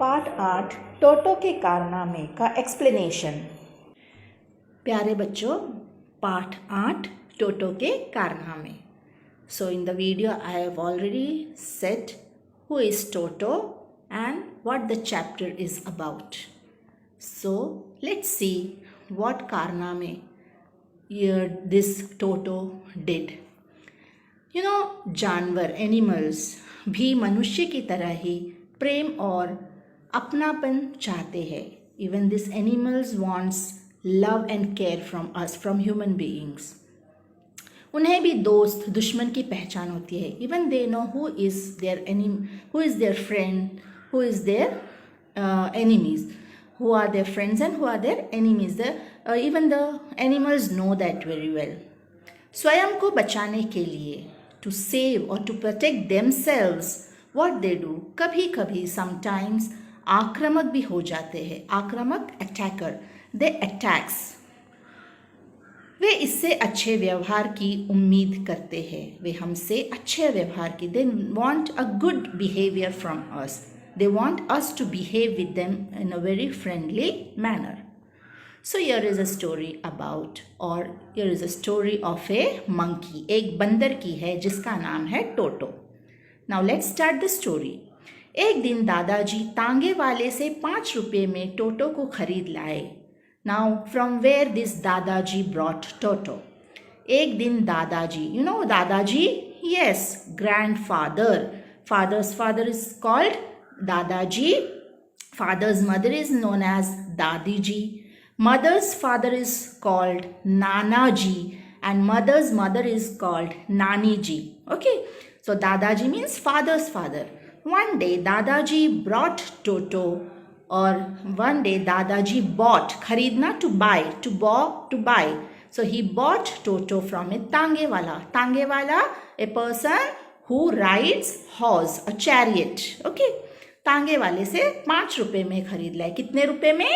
Part 8 टोटो के कारनामे का एक्सप्लेनेशन। प्यारे बच्चों, पार्ट 8 टोटो के कारनामे। So in the video I have already said who is Toto and what the chapter is about. So let's see what कारनामे this Toto did. जानवर एनिमल्स भी मनुष्य की तरह ही प्रेम और अपनापन चाहते हैं. Even this animals wants love and care from us, from human beings. उन्हें भी दोस्त दुश्मन की पहचान होती है. Even they know who is their friend, who is their enemies, who are their friends and who are their enemies. Even the animals know that very well. स्वयं को बचाने के लिए, to save or to protect themselves, what they do, कभी कभी sometimes आक्रामक भी हो जाते हैं. आक्रामक, attacker, they attacks. वे इससे अच्छे व्यवहार की उम्मीद करते हैं. वे हमसे अच्छे व्यवहार की, they want a good behavior from us. They want us to behave with them in a very friendly manner. So here is a story about, or here is a story of a monkey. एक बंदर की है जिसका नाम है टोटो. Now let's start the story. एक दिन दादाजी तांगे वाले से 5 रुपये में टोटो को खरीद लाए. Now from where this दादाजी brought Toto? एक दिन दादाजी, you know दादाजी? Yes, grandfather. Father's father is called दादाजी. Father's mother is known as दादीजी. Mother's father is called Nanaji and mother's mother is called Naniji. Okay, so Dadaji means father's father. One day Dadaji brought Toto, or one day Dadaji bought, kharidna, to buy, to buy. So he bought Toto from a tangewala. Tangewala, a person who rides horse, a chariot. Okay, तांगे वाले से 5 रुपये में खरीद लाए. कितने रुपए में?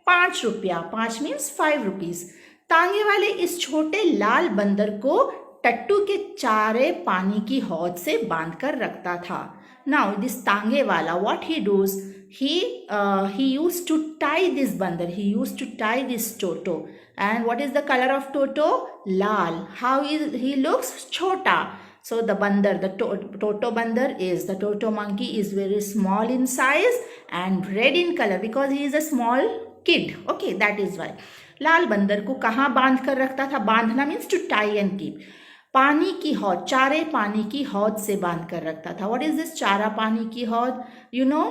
5 रुपया. 5 मीन्स 5 रुपीज. तांगे वाले इस छोटे लाल बंदर को टट्टू के चारे पानी की हौद से बांध कर रखता था. नाउ दिस तांगे वाला, what he does, he used to tie this bandar, he used to tie this Toto. And what is the color of Toto? Lal. How is he looks? Chota. So the bandar, the Toto bandar is, the Toto monkey is very small in size and red in color because he is a small kid. Okay, that is why. लाल बंदर को कहाँ बांध कर रखता था? बांधना means to tie and keep. पानी की हौद, चारे पानी की हौद से बांध कर रखता था. व्हाट इज दिस चारा पानी की हौद? You know,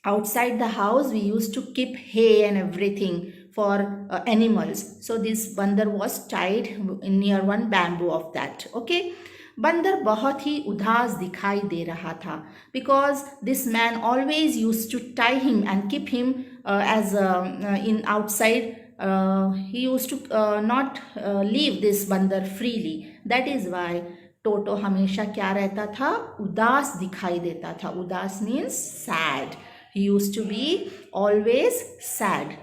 outside the house we used to keep hay and everything for animals. So this bandar was tied near one bamboo of that. Okay. बंदर बहुत ही उदास दिखाई दे रहा था because this man always used to tie him and keep him as in outside. He used to not leave this बंदर freely. That is why टोटो हमेशा क्या रहता था? उदास दिखाई देता था. उदास means sad. He used to be always sad.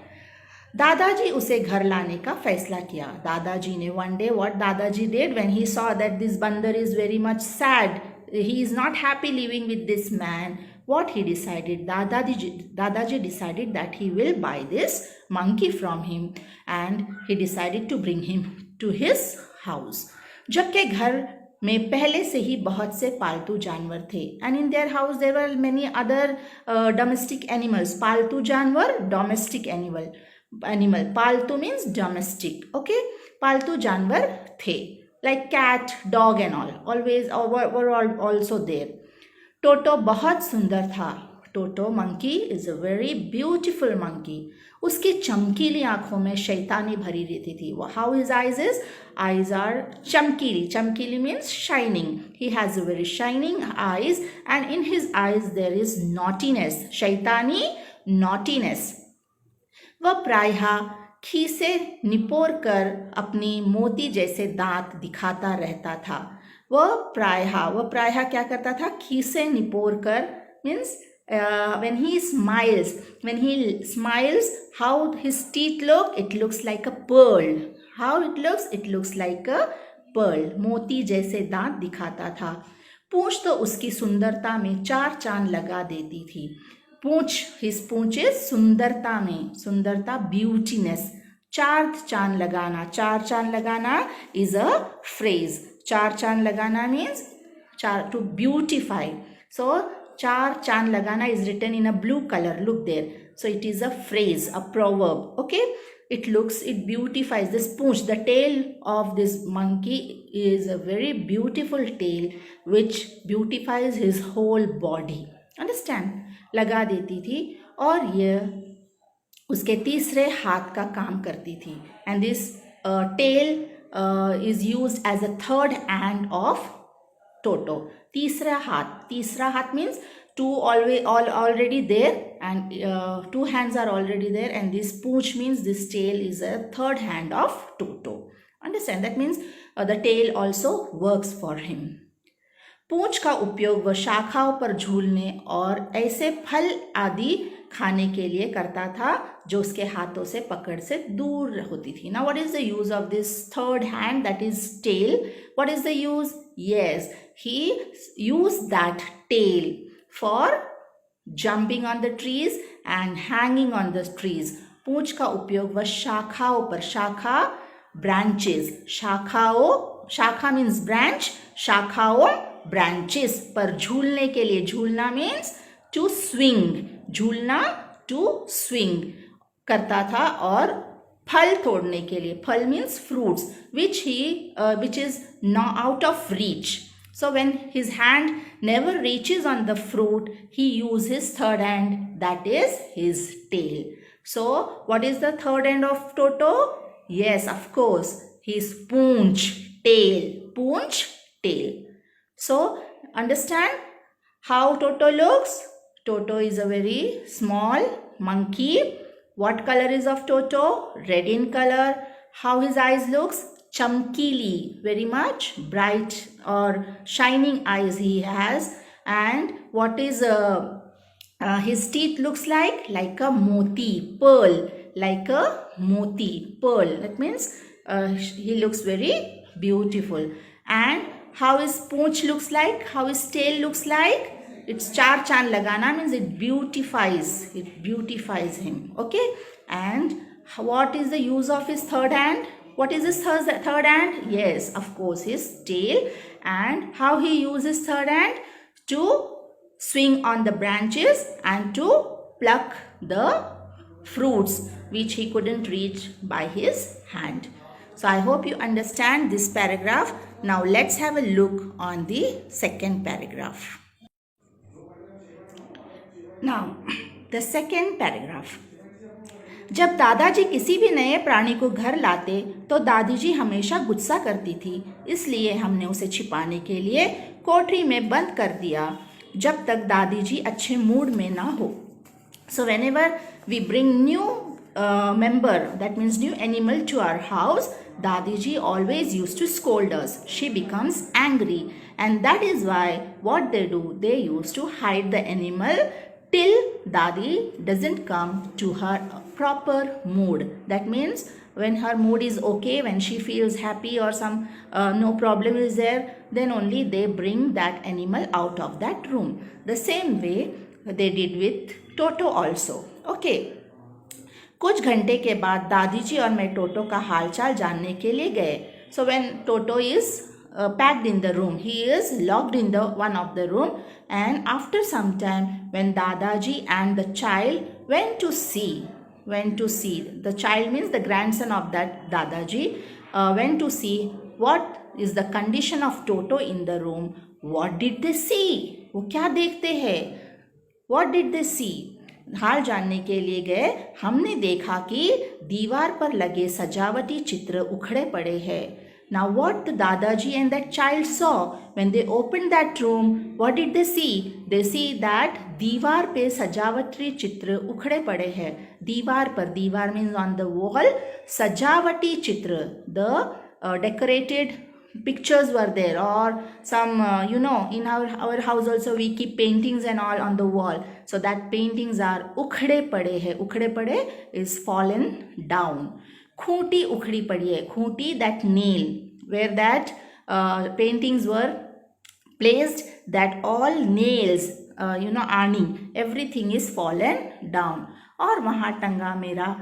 दादाजी उसे घर लाने का फैसला किया. दादाजी ने one day, what दादाजी did when he saw that this बंदर is very much sad, he is not happy living with this man, what he decided? दादाजी decided that he will buy this monkey from him and he decided to bring him to his house. जबकि घर में पहले से ही बहुत से पालतू जानवर थे. And in their house there were many other domestic animals. पालतू जानवर, domestic animal. पालतू मीन्स डोमेस्टिक. ओके, पालतू जानवर थे like cat, dog and always were also there. Toto बहुत सुंदर था. Toto monkey is a very beautiful monkey. उसकी चमकीली आंखों में शैतानी भरी रहती थी. हाउ हिज आईज आर चमकीली. चमकीली means shining. He has a very shining eyes and in his eyes there is naughtiness. शैतानी, नॉटीनेस. वह प्रायः खीसे निपोर कर अपनी मोती जैसे दांत दिखाता रहता था. वह प्रायः क्या करता था? खीसे निपोर कर means when he smiles, how his teeth look? It looks like a pearl. How it looks? It looks like a pearl. मोती जैसे दांत दिखाता था. पूंछ तो उसकी सुंदरता में 4 चांद लगा देती थी. पूंछ, हिज पूंछ इज सुंदरता में, सुंदरता ब्यूटीनेस. चार चांद लगाना, चार चांद लगाना इज अ फ्रेज. चार चांद लगाना मीन्स चार, टू ब्यूटिफाई. सो चार चांद लगाना is written in a blue color. Look there. So it is a phrase, a proverb. Okay. It looks, it beautifies this pooch. The tail of this monkey is a very beautiful tail which beautifies his whole body. Understand? लगा देती थी और ये उसके तीसरे हाथ का काम करती थी. And this tail is used as a third hand of Toto. तीसरा हाथ means two already there, and two hands are already there, and this pooch means this tail is a third hand of Toto. Understand? That means the tail also works for him. पूंछ का उपयोग वह शाखाओं पर झूलने और ऐसे फल आदि खाने के लिए करता था जो उसके हाथों से पकड़ से दूर होती थी. Now what is the use of this third hand, that is tail? What is the use? Yes, he used that tail for jumping on the trees and hanging on the trees. पूंछ का उपयोग वह शाखाओं पर, शाखा branches, शाखाओं, शाखा means branch, शाखाओं branches पर झूलने के लिए. झूलना means to swing, झूलना to swing करता था. और फल तोड़ने के लिए, फल means fruits which is not out of reach. So when his hand never reaches on the fruit, he uses his third hand, that is his tail. So what is the third hand of Toto? Yes, of course, his poonch, tail, poonch, tail. So understand how Toto looks? Toto is a very small monkey. What color is of Toto? Red in color. How his eyes looks? Chamkili, very much bright or shining eyes he has. And what is his teeth looks like? Like a moti, pearl, like a moti, pearl. That means he looks very beautiful. And how his poonch looks like? How his tail looks like? It's char chan lagana means it beautifies him. Okay. And what is the use of his third hand? What is his third hand? Yes, of course, his tail. And how he uses third hand? To swing on the branches and to pluck the fruits which he couldn't reach by his hand. So I hope you understand this paragraph. Now let's have a look on the second paragraph. Now the second paragraph. जब दादाजी किसी भी नए प्राणी को घर लाते तो दादी जी हमेशा गुस्सा करती थी, इसलिए हमने उसे छिपाने के लिए कोठरी में बंद कर दिया जब तक दादी जी अच्छे मूड में ना हो. So whenever we bring new member, that means new animal to our house, Dadi ji always used to scold us. She becomes angry, and that is why what they do, they used to hide the animal till Dadi doesn't come to her proper mood. That means when her mood is okay, when she feels happy or some no problem is there, then only they bring that animal out of that room. The same way they did with Toto also. Okay. कुछ घंटे के बाद दादी जी और मैं टोटो का हालचाल जानने के लिए गए. So when Toto is packed in the room, he is locked in the one of the room, and after some time when Dadaji and the child went to see, the child means the grandson of that Dadaji, went to see what is the condition of Toto in the room. What did they see? वो क्या देखते हैं? What did they see? हाल जानने के लिए गए. हमने देखा कि दीवार पर लगे सजावटी चित्र उखड़े पड़े हैं. Now what the Dadaji and that child saw when they opened that room, what did they see? They see that दीवार पे सजावटी चित्र उखड़े पड़े हैं. दीवार पर, दीवार means on the wall, सजावटी चित्र, the decorated pictures were there, or some in our house also we keep paintings and all on the wall. So that paintings are ukhde pade hai. Ukhde pade is fallen down. Khooti ukhdi padi hai. Khooti, that nail where that paintings were placed, that all nails earning, everything is fallen down. और वहाँ टंगा मेरा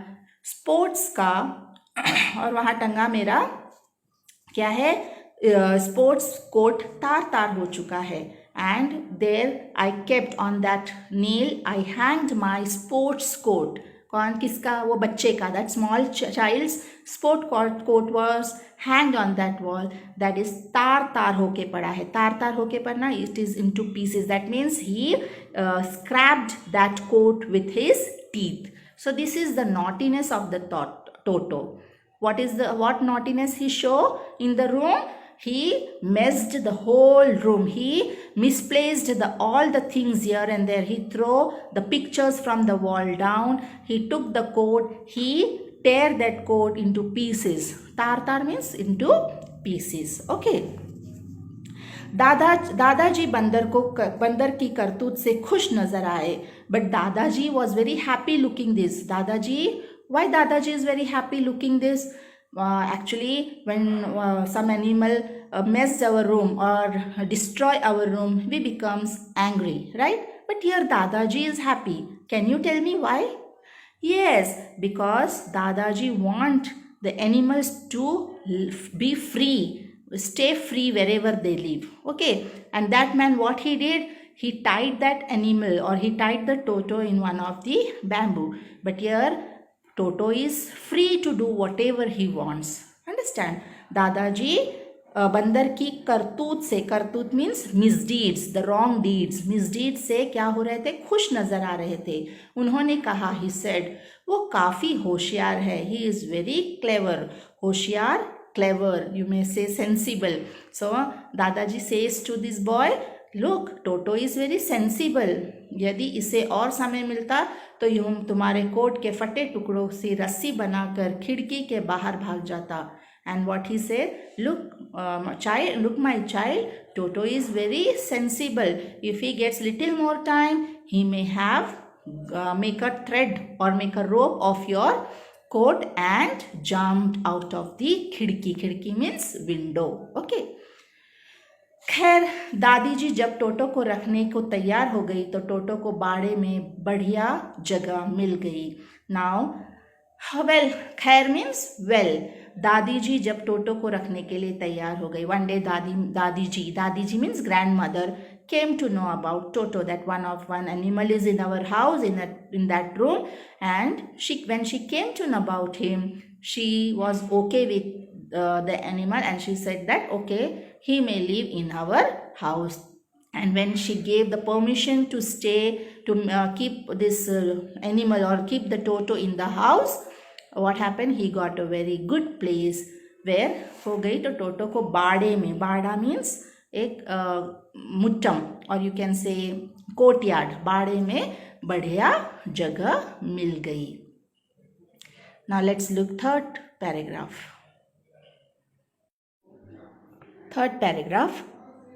sports का और वहाँ टंगा मेरा क्या है, स्पोर्ट्स कोट तार तार हो चुका है। And there I kept on that nail I hanged my sports coat. कौन, किसका, वो बच्चे का, that small child's sport coat was hanged on that wall, that is तार तार होके पड़ा है। तार तार होके पड़ना, it is in two pieces, that means he scraped that coat with his teeth. So this is the naughtiness of the Toto. What naughtiness he show in the room? He messed the whole room. He misplaced all the things here and there. He throw the pictures from the wall down. He took the coat. He tear that coat into pieces. Tar means into pieces. Okay. दादाजी बंदर की करतूत से खुश नजर आए, but dadaji was very happy looking this. Why dadaji is very happy looking this? Actually, when some animal mess our room or destroy our room, we becomes angry, right? But here Dadaji is happy. Can you tell me why? Yes, because Dadaji want the animals to be free, stay free wherever they live. Okay, and that man, what he did, he tied that animal, or he tied the Toto in one of the bamboo. But here Toto is free to do whatever he wants. Understand? दादाजी बंदर की करतूत से, करतूत means misdeeds, the wrong deeds, misdeed से क्या हो रहे थे, खुश नजर आ रहे थे। उन्होंने कहा, ही सेड, वो काफ़ी होशियार है, ही इज़ वेरी क्लेवर। होशियार, clever, you may say sensible. So Dadaji says to this boy, look, Toto is very sensible. यदि इसे और समय मिलता तो यूं तुम्हारे कोट के फटे टुकड़ों से रस्सी बनाकर खिड़की के बाहर भाग जाता। And what he say, look my child, Toto is very sensible. If he gets little more time, he may have make a thread or make a rope of your coat and jump out of the khidki. Khidki means window. Okay. खैर, दादी जी जब टोटो को रखने को तैयार हो गई तो टोटो को बाड़े में बढ़िया जगह मिल गई। नाउ वेल, खैर मीन्स वेल, दादी जी जब टोटो को रखने के लिए तैयार हो गई। One day dadi ji means grand mother came to know about Toto, that one animal is in our house, in that room, and when she came to know about him, she was okay with the animal, and she said that okay, he may live in our house. And when she gave the permission to stay, to keep this animal or keep the Toto in the house, what happened, he got a very good place where हो गई तो टोटो को बाड़े में, बाड़ा means एक मुट्टम और you can say courtyard, बाड़े में बढ़िया जगह मिल गई। Now let's look third paragraph.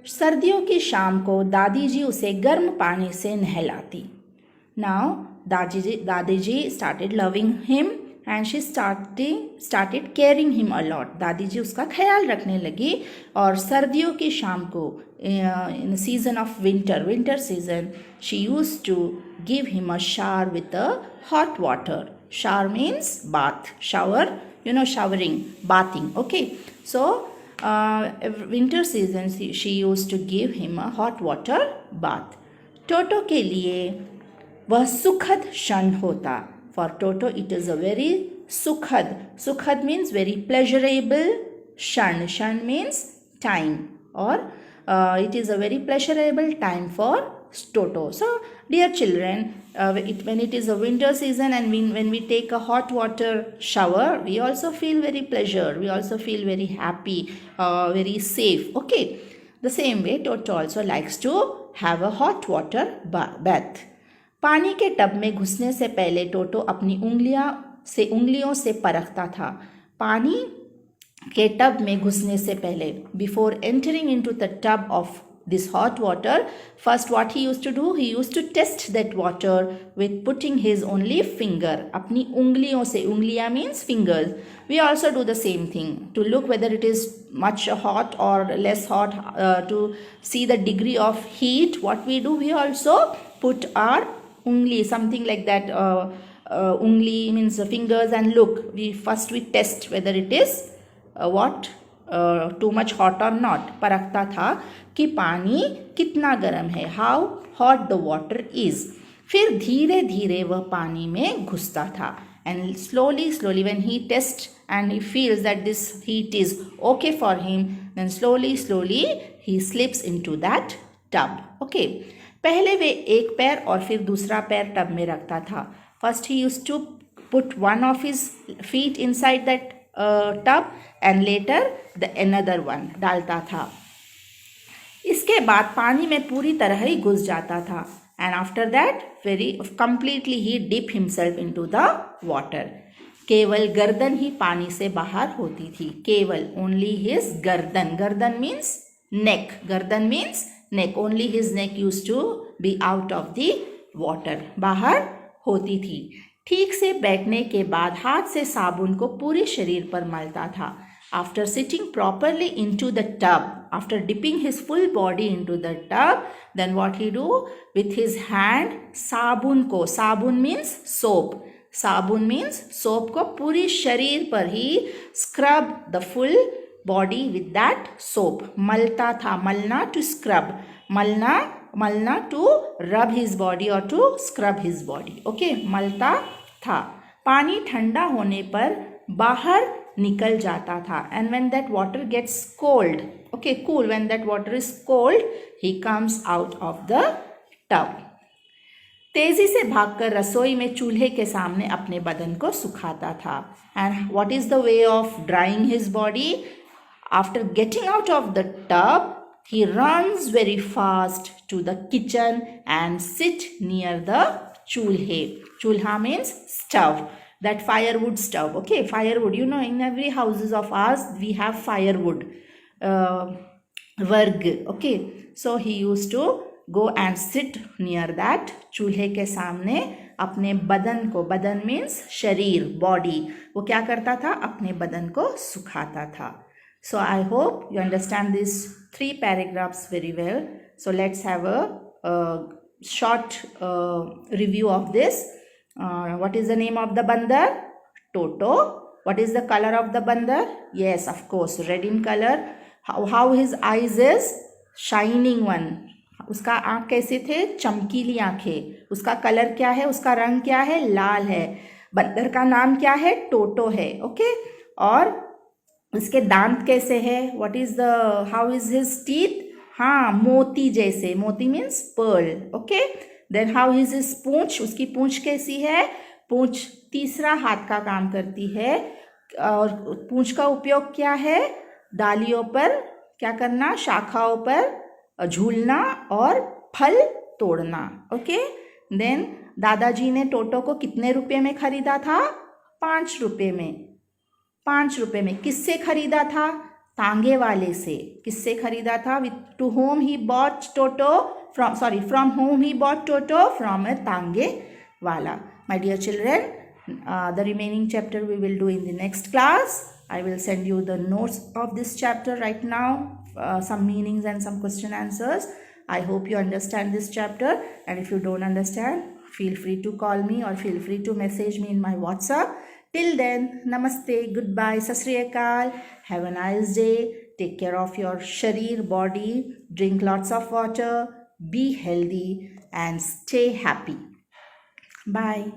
सर्दियों की शाम को दादी जी उसे गर्म पानी से नहलाती। Now dadi ji started loving him and she started caring him a lot. दादी जी उसका ख्याल रखने लगी। और सर्दियों की शाम को, in season of winter season, she used to give him a shower with a hot water. Shower means bath, shower, you know, showering, bathing. Okay, so winter season she used to give him a hot water bath. Toto के लिए वह सुखद क्षण होता। For Toto, it is a very sukhad means very pleasurable shan. Shan means time, or it is a very pleasurable time for Toto. So, dear children, when it is a winter season and when we take a hot water shower, we also feel very pleasure. We also feel very happy, very safe. Okay. The same way, Toto also likes to have a hot water bath. पानी के tub में घुसने से पहले टोटो अपनी उंगलियों से परखता था। पानी के टब में घुसने से पहले, before entering into the tub of this hot water, first what he used to do, he used to test that water with putting his only finger, अपनी उंगलियों से, उंगलियां means fingers. We also do the same thing to look whether it is much hot or less hot, to see the degree of heat. What we do, we also put our ungli, something like that, ungli means fingers, and look, we test whether it is what too much hot और not, परखता था कि पानी कितना गर्म है, how hot the water is. फिर धीरे धीरे वह पानी में घुसता था, and slowly slowly when he test and he feels that this heat is okay for him, then slowly slowly he slips into that tub. Okay, पहले वे एक पैर और फिर दूसरा पैर टब में रखता था. First he used to put one of his feet inside that tub and later the another one डालता था. इसके बाद पानी में पूरी तरह ही घुस जाता था, and after that very completely he dip himself into the water. केवल गर्दन ही पानी से बाहर होती थी, केवल, ओनली हिज गर्दन, गर्दन मीन्स नेक, गर्दन means neck, only his neck used to be out of the water, बाहर होती थी. ठीक से बैठने के बाद हाथ से साबुन को पूरे शरीर पर मलता था. After sitting properly into the tub, after dipping his full body into the tub, then what he do, with his hand साबुन को, sabun means soap, sabun means soap को पूरी शरीर पर he scrub the full body with that soap, मलता था, मलना to scrub, मलना to rub his body or to scrub his body. Okay, मलता था. पानी ठंडा होने पर बाहर निकल जाता था, and when that water gets cold, okay cool, when that water is cold he comes out of the tub. तेजी से भागकर रसोई में चूल्हे के सामने अपने बदन को सुखाता था. And what is the way of drawing his body? After getting out of the tub, he runs very fast to the kitchen and sit near the chulhe. Chulha means stove, that firewood stove. Okay, firewood, you know, in every houses of ours we have firewood, varg. Okay, so he used to go and sit near that चूल्हे के सामने अपने बदन को, बदन means शरीर, body, वो क्या करता था, अपने बदन को सुखाता था. So I hope you understand these 3 paragraphs very well. So let's have a short review of this. What is the name of the bandar? Toto. What is the color of the bandar? Yes, of course, red in color. How his eyes is? Shining one. उसका आँख कैसे थे? चमकीली आँखें. उसका colour क्या है? उसका रंग क्या है? लाल है. बंदर का नाम क्या है? टोटो है. ओके, और उसके दांत कैसे है? What is the, how is his teeth? हाँ, मोती जैसे, मोती means pearl. Okay, then how is his पूंछ? उसकी पूंछ कैसी है? पूंछ तीसरा हाथ का काम करती है, और पूंछ का उपयोग क्या है? डालियों पर क्या करना? शाखाओं पर झूलना और फल तोड़ना. ओके, देन दादाजी ने टोटो को कितने रुपए में खरीदा था? 5 रुपए में. 5 रुपए में. किससे खरीदा था? तांगे वाले से. किससे खरीदा था? To whom he bought Toto, from whom he bought Toto, from a तांगे वाला. My dear children, the remaining chapter we will do in the next class. I will send you the notes of this chapter right now, some meanings and some question answers. I hope you understand this chapter, and if you don't understand, feel free to call me or feel free to message me in my WhatsApp. Till then, namaste, goodbye, sat sri akal, have a nice day, take care of your sharir, body, drink lots of water, be healthy and stay happy. Bye.